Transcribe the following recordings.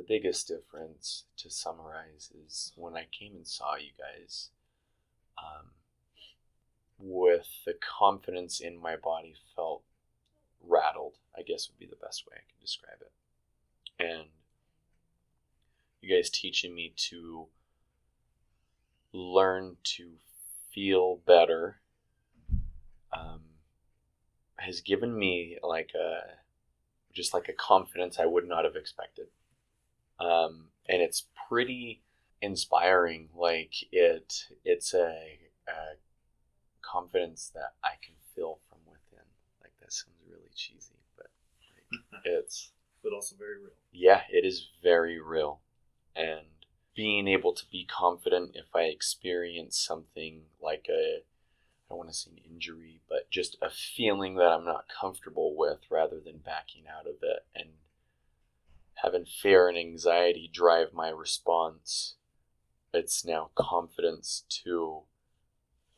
biggest difference, to summarize, is when I came and saw you guys, with the confidence in my body felt rattled, I guess would be the best way I could describe it. And you guys teaching me to learn to feel better has given me just like a confidence I would not have expected. And it's pretty inspiring. Like it's a confidence that I can feel from within. Like, that sounds really cheesy, but it's but also very real. Yeah, it is very real. And being able to be confident if I experience something like I don't want to say an injury, but just a feeling that I'm not comfortable with, rather than backing out of it and having fear and anxiety drive my response. It's now confidence to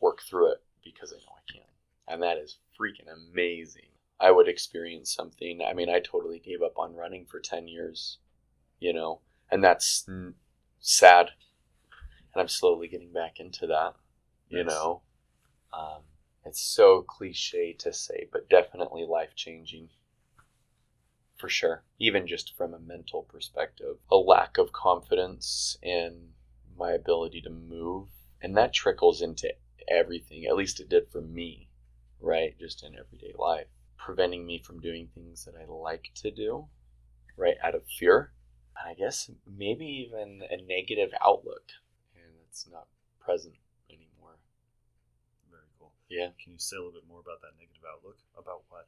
work through it because I know I can. And that is freaking amazing. I would experience something. I mean, I totally gave up on running for 10 years, and that's sad. And I'm slowly getting back into that, It's so cliche to say, but definitely life-changing. For sure. Even just from a mental perspective. A lack of confidence in my ability to move. And that trickles into everything. At least it did for me, right? Just in everyday life. Preventing me from doing things that I like to do, right? Out of fear. And I guess maybe even a negative outlook. And it's not present anymore. Very cool. Yeah. Can you say a little bit more about that negative outlook? About what?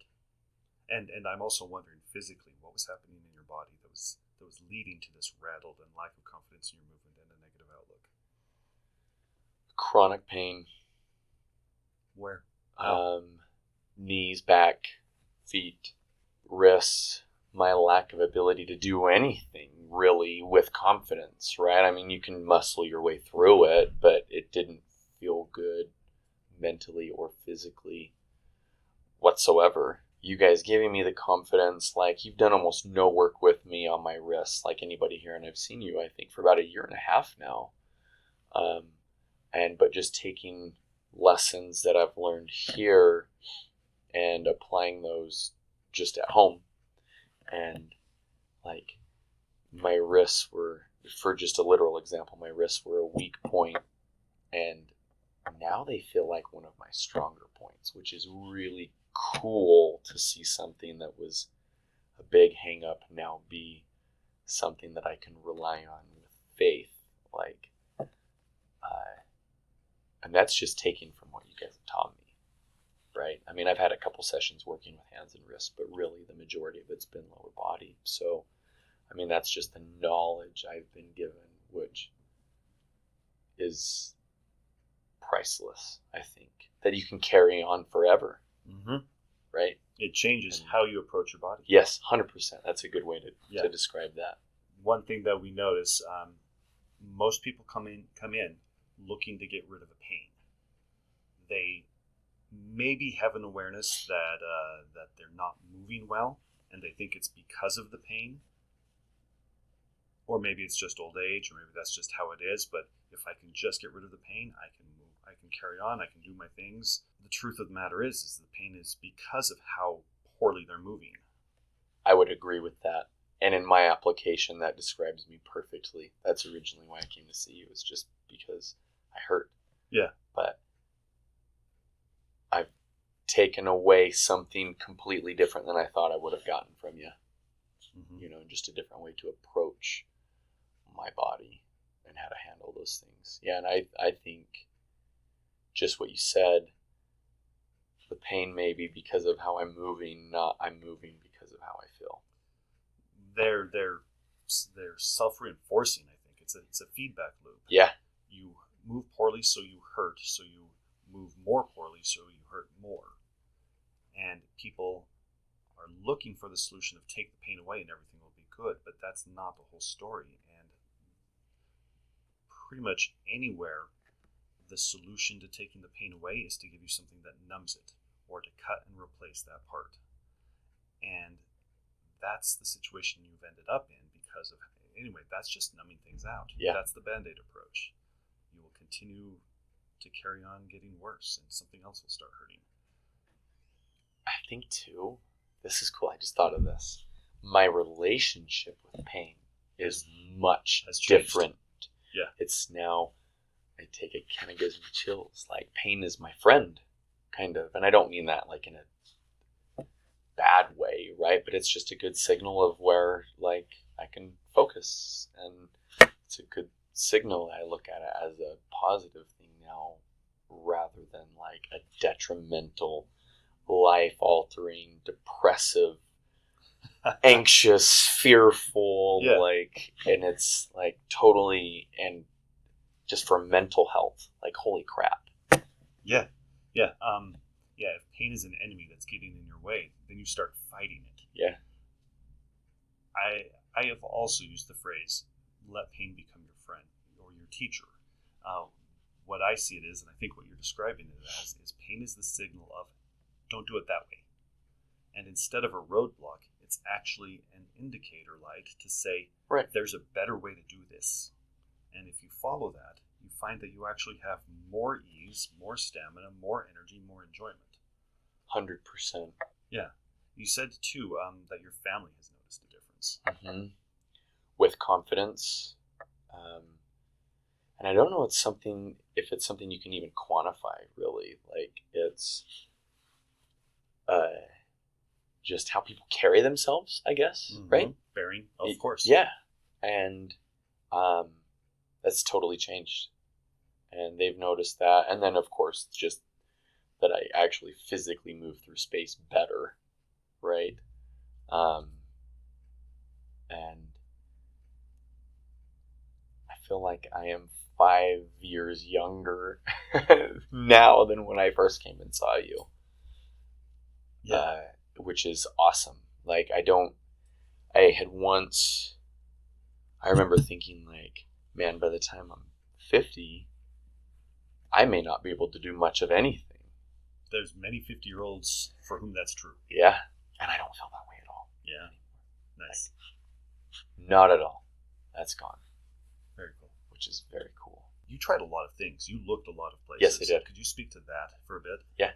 And I'm also wondering physically what was happening in your body that was leading to this rattled and lack of confidence in your movement and a negative outlook. Chronic pain. Where? Knees, back, feet, wrists. My lack of ability to do anything really with confidence, right? I mean, you can muscle your way through it, but it didn't feel good mentally or physically whatsoever. You guys giving me the confidence, like, you've done almost no work with me on my wrists, like anybody here, and I've seen you, I think, for about 1.5 years now. But just taking lessons that I've learned here and applying those just at home. And like, my wrists were, for just a literal example, my wrists were a weak point, and now they feel like one of my stronger points, which is really cool to see something that was a big hang up now be something that I can rely on with faith. Like, and that's just taken from what you guys have taught me, right? I mean, I've had a couple sessions working with hands and wrists, but really the majority of it's been lower body. So, I mean, that's just the knowledge I've been given, which is priceless, I think, that you can carry on forever. Mm-hmm. Right? It changes how you approach your body. Yes, 100%. That's a good way to describe that. One thing that we notice, most people come in looking to get rid of the pain. They maybe have an awareness that they're not moving well, and they think it's because of the pain. Or maybe it's just old age, or maybe that's just how it is. But if I can just get rid of the pain, I can move, I can carry on, I can do my things. The truth of the matter is the pain is because of how poorly they're moving. I would agree with that. And in my application, that describes me perfectly. That's originally why I came to see you, is just because I hurt. Yeah. But I've taken away something completely different than I thought I would have gotten from you. Mm-hmm. Just a different way to approach my body and how to handle those things. Yeah, and I think just what you said, the pain may be because of how I'm moving, not I'm moving because of how I feel. They're self-reinforcing, I think. It's a feedback loop. Yeah. You move poorly, so you hurt. So you move more poorly, so you hurt more. And people are looking for the solution of take the pain away and everything will be good. But that's not the whole story. And pretty much anywhere, the solution to taking the pain away is to give you something that numbs it, or to cut and replace that part. And that's the situation you've ended up in because of anyway, that's just numbing things out. Yeah. That's the Band-Aid approach. You will continue to carry on getting worse, and something else will start hurting. I think too, this is cool. I just thought of this. My relationship with pain is much different. Yeah. It's now, I take it, kind of gives me chills. Like, pain is my friend, kind of. And I don't mean that like in a bad way, right? But it's just a good signal of where, like, I can focus. And it's a good signal. I look at it as a positive thing now rather than like a detrimental, life-altering, depressive, anxious, fearful, Yeah. like, and it's like totally, and just for mental health, like, holy crap. Yeah. Yeah. If pain is an enemy that's getting in your way, then you start fighting it. Yeah. I have also used the phrase, let pain become your friend or your teacher. What I see it is, and I think what you're describing it as, is pain is the signal of, don't do it that way. And instead of a roadblock, it's actually an indicator light to say, right, there's a better way to do this. And if you follow that, you find that you actually have more ease, more stamina, more energy, more enjoyment. 100%. Yeah. You said, too, that your family has noticed a difference. Mm-hmm. With confidence. And I don't know if it's something you can even quantify, really. Like, it's just how people carry themselves, I guess, right? Bearing, of course. Yeah. And that's totally changed. And they've noticed that. And then, of course, just that I actually physically move through space better, right? And I feel like I am 5 years younger now than when I first came and saw you. Yeah. Which is awesome. Like, I remember thinking, like, man, by the time I'm 50, I may not be able to do much of anything. There's many 50-year-olds for whom that's true. Yeah. And I don't feel that way at all. Yeah. Nice. Like, not at all. That's gone. Very cool. Which is very cool. You tried a lot of things. You looked a lot of places. Yes, I did. Could you speak to that for a bit? Yeah.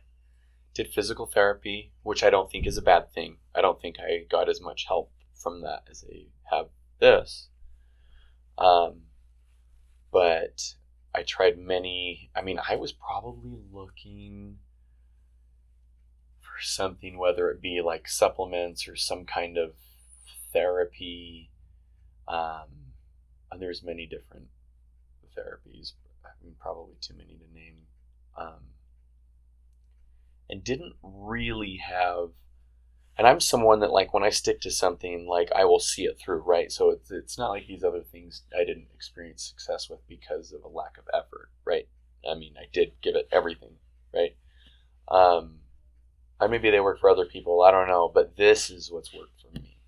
Did physical therapy, which I don't think is a bad thing. I don't think I got as much help from that as I have this. But I tried I was probably looking for something, whether it be like supplements or some kind of therapy. And there's many different therapies. Probably too many to name. And didn't really have, and I'm someone that, like, when I stick to something, like, I will see it through, right? So it's not like these other things I didn't experience success with because of a lack of effort, right? I mean, I did give it everything, right? Maybe they work for other people, I don't know, but this is what's worked for me.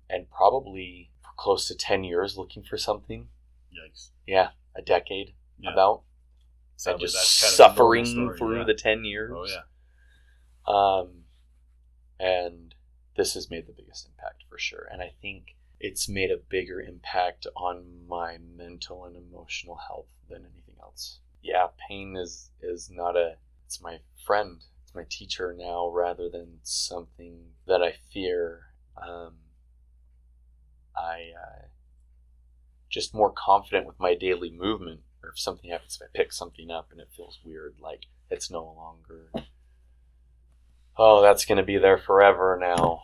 And probably for close to 10 years looking for something. Yikes. Yeah, a decade, yeah. About. And just kind suffering story, through the 10 years. Oh, yeah. And this has made the biggest impact for sure. And I think it's made a bigger impact on my mental and emotional health than anything else. Yeah, pain is not it's my friend. It's my teacher now rather than something that I fear. Just more confident with my daily movement. Or if something happens, if I pick something up and it feels weird, like, it's no longer, oh, that's going to be there forever now,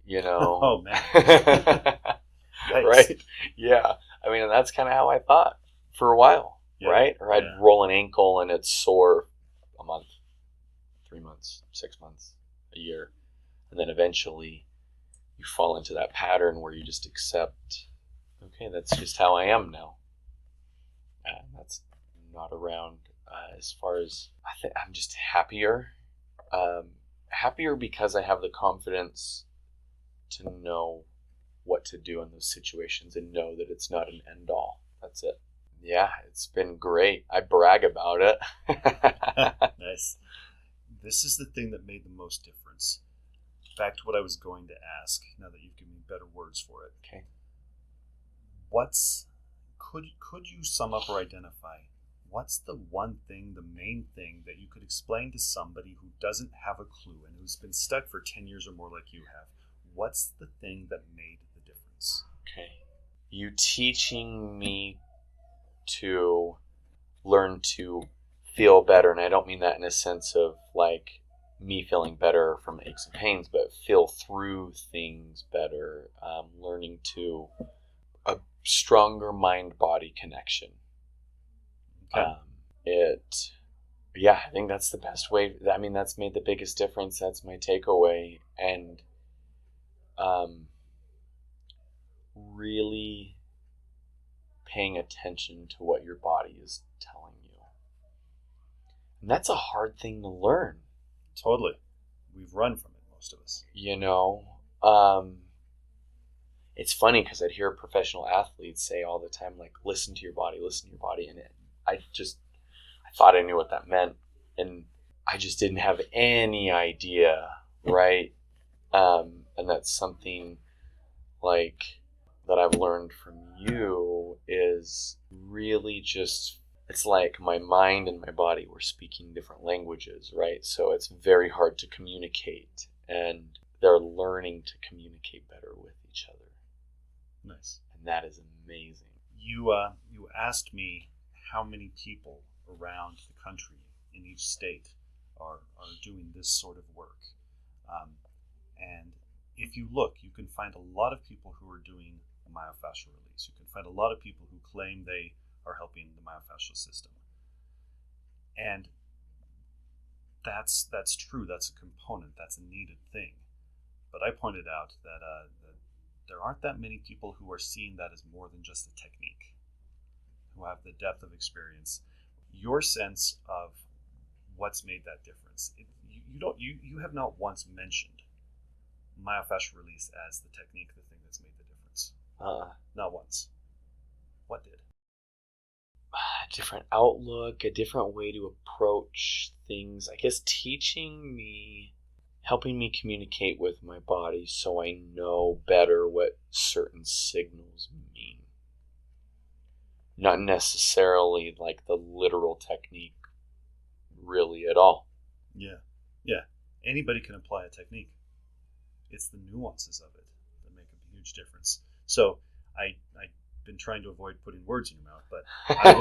you know? Oh, man. Right? Yeah. I mean, and that's kind of how I thought for a while, right? Or I'd roll an ankle and it's sore a month, 3 months, 6 months, a year. And then eventually you fall into that pattern where you just accept, okay, that's just how I am now. That's not around as far as I'm just happier. Happier because I have the confidence to know what to do in those situations and know that it's not an end all. That's it. Yeah, it's been great. I brag about it. Nice. This is the thing that made the most difference. Back to what I was going to ask, now that you've given me better words for it. Okay. Could you sum up or identify what's the one thing, the main thing that you could explain to somebody who doesn't have a clue and who's been stuck for 10 years or more like you have? What's the thing that made the difference? Okay. You teaching me to learn to feel better, and I don't mean that in a sense of like me feeling better from aches and pains, but feel through things better, learning to a stronger mind-body connection. Okay. I think that's the best way. I mean, that's made the biggest difference. That's my takeaway. And really paying attention to what your body is telling you. And that's a hard thing to learn. Totally. We've run from it, most of us. It's funny because I'd hear professional athletes say all the time, like, listen to your body, listen to your body. And I thought I knew what that meant. And I just didn't have any idea, right? And that's something like that I've learned from you is really just, it's like my mind and my body were speaking different languages, right? So it's very hard to communicate, and they're learning to communicate better with each other. Nice. And that is amazing. You asked me how many people around the country in each state are doing this sort of work. And if you look, you can find a lot of people who are doing a myofascial release. You can find a lot of people who claim they are helping the myofascial system. And that's true. That's a component. That's a needed thing. But I pointed out that there aren't that many people who are seeing that as more than just a technique, who have the depth of experience. Your sense of what's made that difference. You have not once mentioned myofascial release as the technique, the thing that's made the difference. Not once. What did? A different outlook, a different way to approach things. I guess teaching me, helping me communicate with my body so I know better what certain signals mean. Not necessarily like the literal technique really at all. Yeah. Anybody can apply a technique. It's the nuances of it that make a huge difference. So I've been trying to avoid putting words in your mouth, but I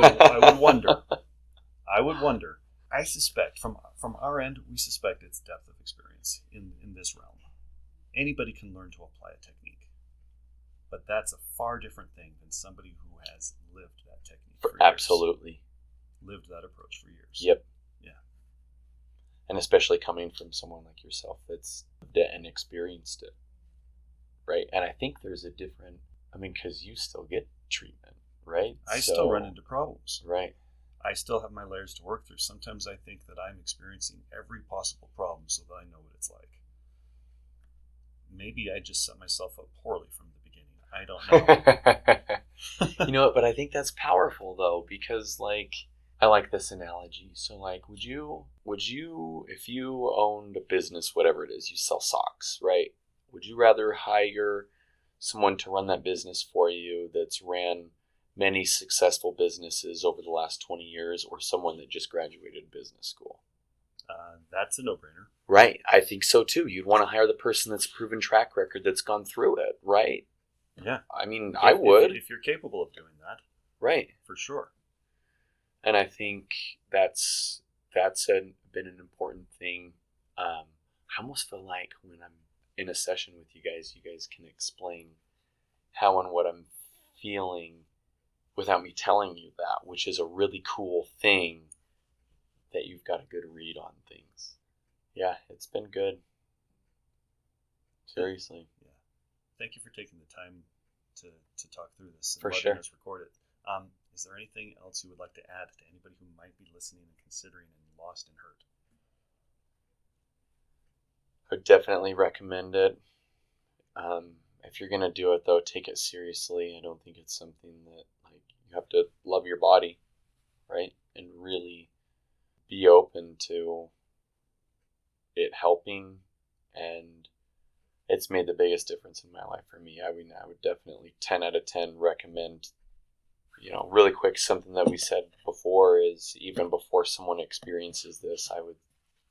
would wonder. I suspect from our end, we suspect it's depth of experience in this realm. Anybody can learn to apply a technique, but that's a far different thing than somebody who has lived that technique for years. Absolutely. Lived that approach for years. Yep. Yeah. And especially coming from someone like yourself that's lived it and experienced it, right? And I think there's a different, because you still get treatment, right? I still run into problems. Right. I still have my layers to work through. Sometimes I think that I'm experiencing every possible problem so that I know what it's like. Maybe I just set myself up poorly from the beginning. I don't know. But I think that's powerful though, because I like this analogy. So would you, if you owned a business, whatever it is, you sell socks, right? Would you rather hire someone to run that business for you that's ran many successful businesses over the last 20 years, or someone that just graduated business school? That's a no-brainer. Right. I think so too. You'd want to hire the person that's a proven track record, that's gone through it, right? Yeah. I would. If you're capable of doing that. Right. For sure. And I think that's been an important thing. I almost feel like when I'm in a session with you guys can explain how and what I'm feeling without me telling you that, which is a really cool thing, that you've got a good read on things. Yeah, it's been good. Seriously. Yeah. Thank you for taking the time to talk through this and for letting sure. us record it. Is there anything else you would like to add to anybody who might be listening and considering and lost and hurt? I would definitely recommend it. If you're gonna do it though, take it seriously. I don't think it's something that you have to love your body, right? And really be open to it helping, and it's made the biggest difference in my life for me. I mean, I would definitely 10 out of 10 recommend, really quick, something that we said before is even before someone experiences this, I would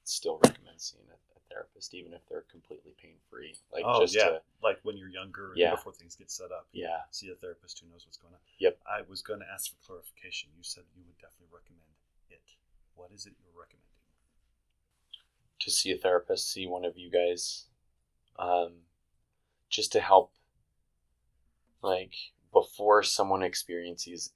still recommend seeing a therapist, even if they're completely pain-free. Like when you're younger and Yeah. before things get set up. Yeah. See a therapist who knows what's going on. Yep. I was going to ask for clarification. You said you would definitely recommend it. What is it you're recommending? To see a therapist, see one of you guys, just to help, like, before someone experiences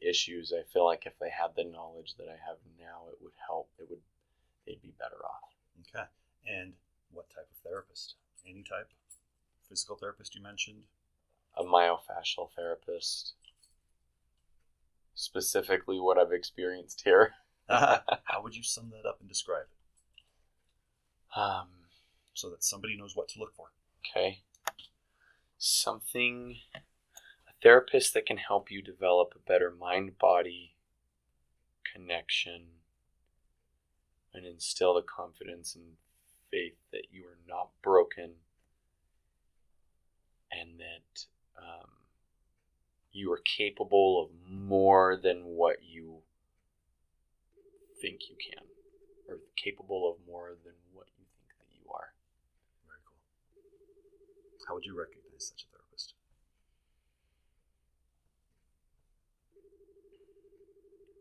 issues. I feel like if they had the knowledge that I have now, it would help. They'd be better off. Okay. And what type of therapist? Any type? Physical therapist you mentioned? A myofascial therapist. Specifically what I've experienced here. How would you sum that up and describe it? So that somebody knows what to look for. Okay. A therapist that can help you develop a better mind-body connection and instill the confidence and faith that you are not broken and that you are capable of more than what you think you can, or capable of more than what you think that you are. Very cool. How would you recognize such a therapist?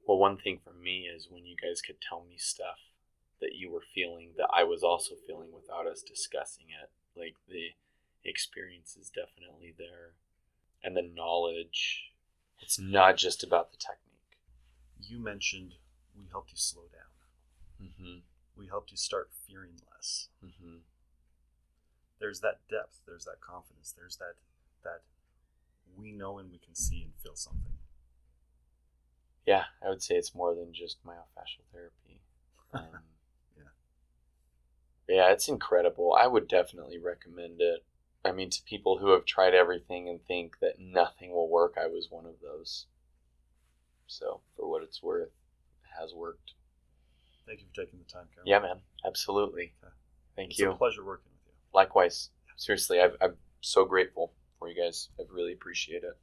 Well, one thing for me is when you guys could tell me stuff that you were feeling that I was also feeling without us discussing it. Like, the experience is definitely there. And the knowledge, it's not just about the technique. You mentioned we helped you slow down. Mm-hmm. We helped you start fearing less. Mm-hmm. There's that depth, there's that confidence, there's that we know and we can see and feel something. Yeah, I would say it's more than just myofascial therapy. Yeah, it's incredible. I would definitely recommend it. I mean, to people who have tried everything and think that nothing will work, I was one of those. So, for what it's worth, it has worked. Thank you for taking the time, Cameron. Yeah, man. Absolutely. Okay. Thank you. It's a pleasure working with you. Likewise. Seriously, I'm so grateful for you guys. I really appreciate it.